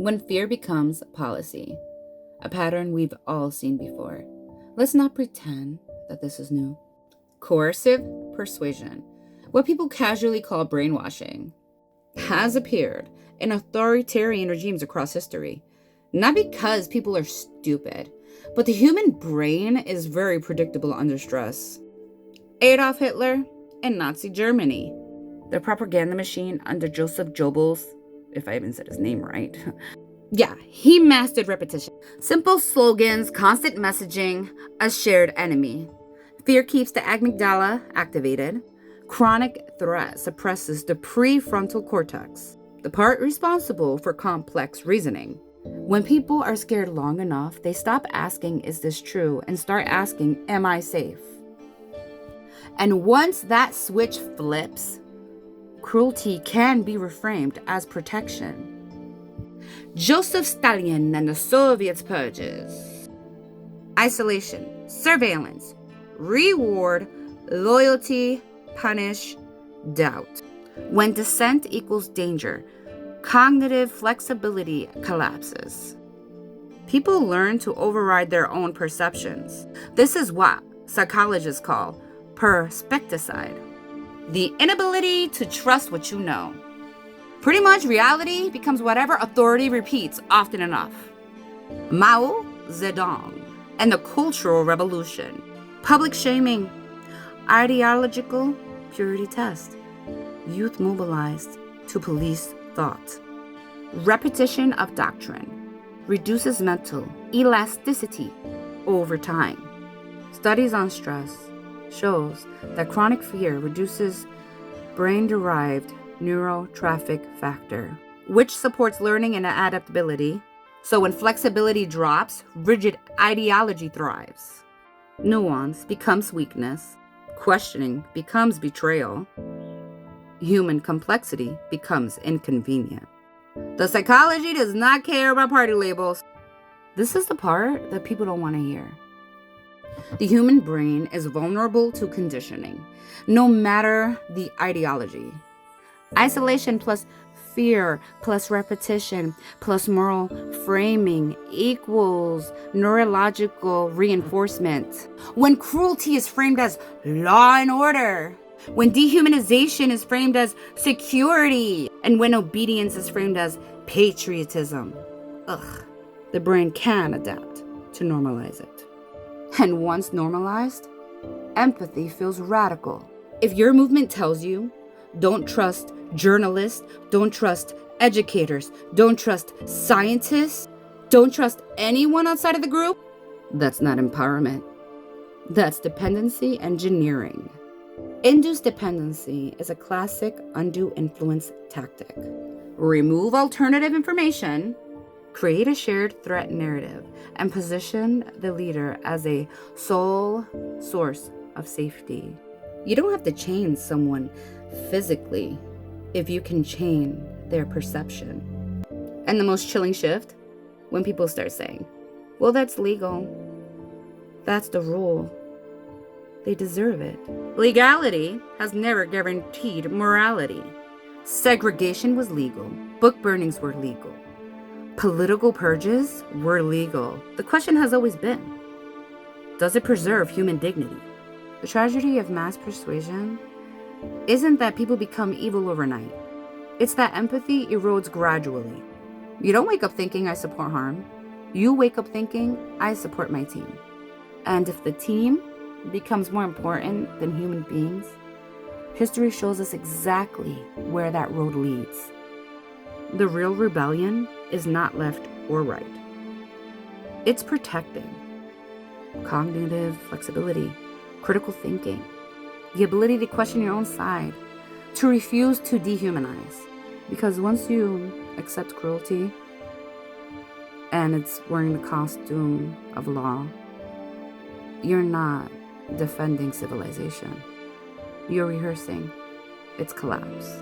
When fear becomes policy, a pattern we've all seen before. Let's not pretend that this is new. Coercive persuasion, what people casually call brainwashing, has appeared in authoritarian regimes across history. Not because people are stupid, but the human brain is very predictable under stress. Adolf Hitler and Nazi Germany. The propaganda machine under Joseph Goebbels, if I even said his name right. Yeah, he mastered repetition. Simple slogans, constant messaging, a shared enemy. Fear keeps the amygdala activated. Chronic threat suppresses the prefrontal cortex, the part responsible for complex reasoning. When people are scared long enough, they stop asking, is this true, and start asking, am I safe? And once that switch flips, cruelty can be reframed as protection. Joseph Stalin and the Soviets purges. Isolation, surveillance, reward, loyalty, punish, doubt. When dissent equals danger, cognitive flexibility collapses. People learn to override their own perceptions. This is what psychologists call perspecticide, the inability to trust what you know. Pretty much reality becomes whatever authority repeats often enough. Mao Zedong and the Cultural Revolution. Public shaming. Ideological purity test. Youth mobilized to police thought. Repetition of doctrine reduces mental elasticity over time. Studies on stress shows that chronic fear reduces brain-derived neurotraffic factor, which supports learning and adaptability. So when flexibility drops, rigid ideology thrives. Nuance becomes weakness. Questioning becomes betrayal. Human complexity becomes inconvenient. The psychology does not care about party labels. This is the part that people don't want to hear. The human brain is vulnerable to conditioning, no matter the ideology. Isolation plus fear plus repetition plus moral framing equals neurological reinforcement. When cruelty is framed as law and order, when dehumanization is framed as security, and when obedience is framed as patriotism, the brain can adapt to normalize it. And once normalized, empathy feels radical. If your movement tells you, don't trust journalists, don't trust educators, don't trust scientists, don't trust anyone outside of the group, that's not empowerment. That's dependency engineering. Induced dependency is a classic undue influence tactic. Remove alternative information, create a shared threat narrative, and position the leader as a sole source of safety. You don't have to change someone physically if you can change their perception. And the most chilling shift, when people start saying, well, that's legal. That's the rule. They deserve it. Legality has never guaranteed morality. Segregation was legal. Book burnings were legal. Political purges were legal. The question has always been, does it preserve human dignity? The tragedy of mass persuasion isn't that people become evil overnight. It's that empathy erodes gradually. You don't wake up thinking I support harm. You wake up thinking I support my team. And if the team becomes more important than human beings, history shows us exactly where that road leads. The real rebellion is not left or right. It's protecting cognitive flexibility, critical thinking, the ability to question your own side, to refuse to dehumanize. Because once you accept cruelty and it's wearing the costume of law, you're not defending civilization. You're rehearsing its collapse.